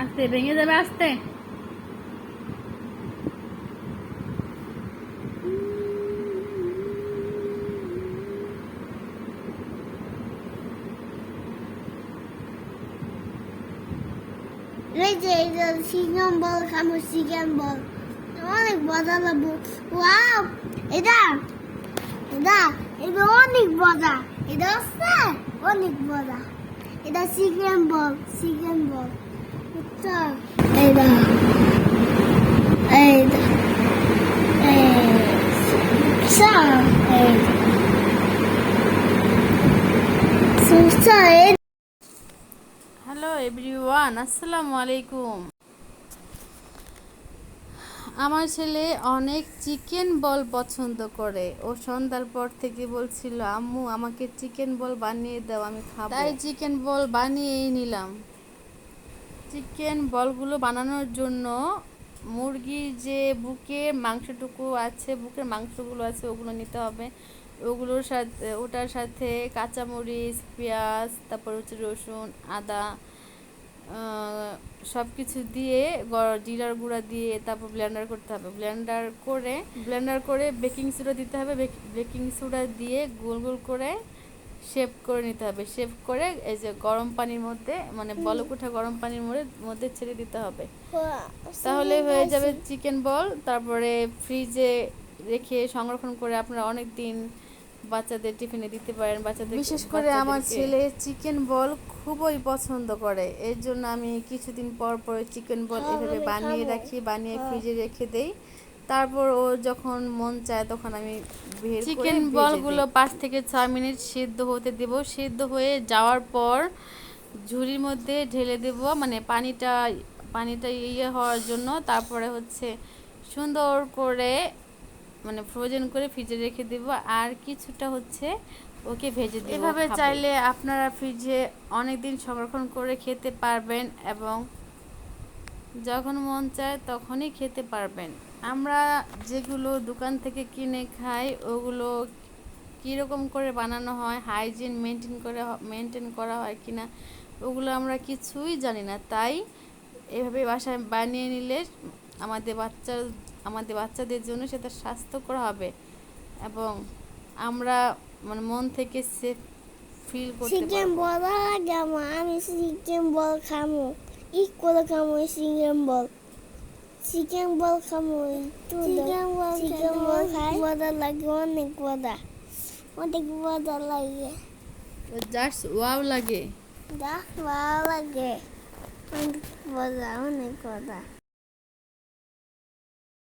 আস্তে ভেঙে যাবে, আস্তে। এই যে চিকেন বল খাবো, চিকেন বল অনেক মজা লাগবো। ওয়াও, এটা এটা এটা অনেক মজা, এটা আছে অনেক মজা। এটা চিকেন বল, চিকেন বল। এটা এইটা এইটা হ্যালো এভরিওয়ান, আসসালামু আলাইকুম। আমার ছেলে অনেক চিকেন বল পছন্দ করে। ও সন্ধ্যার পর থেকে বলছিল, আম্মু আমাকে চিকেন বল বানিয়ে দাও, আমি খাবো। তাই চিকেন বল বানিয়েই নিলাম। চিকেন বলগুলো বানানোর জন্য মুরগির যে বুকের মাংসটুকু আছে, বুকের মাংসগুলো আছে, ওগুলো নিতে হবে। ওটার সাথে কাঁচামরিচ, পেঁয়াজ, তারপর হচ্ছে রসুন, আদা, সব কিছু দিয়ে জিরার গুঁড়া দিয়ে তারপর ব্লেন্ডার করতে হবে। ব্লেন্ডার করে বেকিং সোডা দিতে হবে। বেকিং সোডা দিয়ে গোল গোল করে শেপ করে নিতে হবে। শেপ করে এই যে গরম পানির মধ্যে, মানে বলক ওঠা গরম পানির মধ্যে ছেড়ে দিতে হবে। তাহলে হয়ে যাবে চিকেন বল। তারপরে ফ্রিজে রেখে সংরক্ষণ করে আপনারা অনেক দিন বাচ্চাদের টিফিনে দিতে পারেন। বিশেষ করে আমার ছেলে চিকেন বল খুবই পছন্দ করে। এর জন্য আমি কিছুদিন পর পর চিকেন বল এভাবে বানিয়ে রাখি, বানিয়ে ফ্রিজে রেখে দেই। তারপর ও যখন মন চায় তখন আমি বের করে চিকেন বলগুলো 5 থেকে 6 মিনিট সিদ্ধ হতে দেব। সিদ্ধ হয়ে যাওয়ার পর ঝুড়ির মধ্যে ঢেলে দেব, মানে পানিটা হওয়ার জন্য। তারপরে হচ্ছে সুন্দর করে মানে ফ্রোজেন করে ফ্রিজে রেখে দেব। আর কিছুটা হচ্ছে ওকে ভেজে দেব। এভাবে চাইলে আপনারা ফ্রিজে অনেক দিন সংরক্ষণ করে খেতে পারবেন এবং যখন মন চায় তখনই খেতে পারবেন। আমরা যেগুলো দোকান থেকে কিনে খাই, ওগুলো কীরকম করে বানানো হয়, হাইজিন মেনটেন করা হয় কিনা, ওগুলো আমরা কিছুই জানি না। তাই এভাবে বাসায় বানিয়ে নিলে আমাদের বাচ্চাদের জন্য সেটা স্বাস্থ্যকর হবে এবং আমরা মানে মন থেকে সেফ ফিল করতে পারবো। চিকেন বল লাগে, আমি চিকেন বল খাবো। করে খাবো চিকেন বল। চিকেন বল খাবো, চিকেন বল খাই মজা লাগে, অনেক মজা, অনেক মজা লাগে। জাস্ট ওয়াও লাগে, ভালো লাগে, অনেক মজা, অনেক মজা।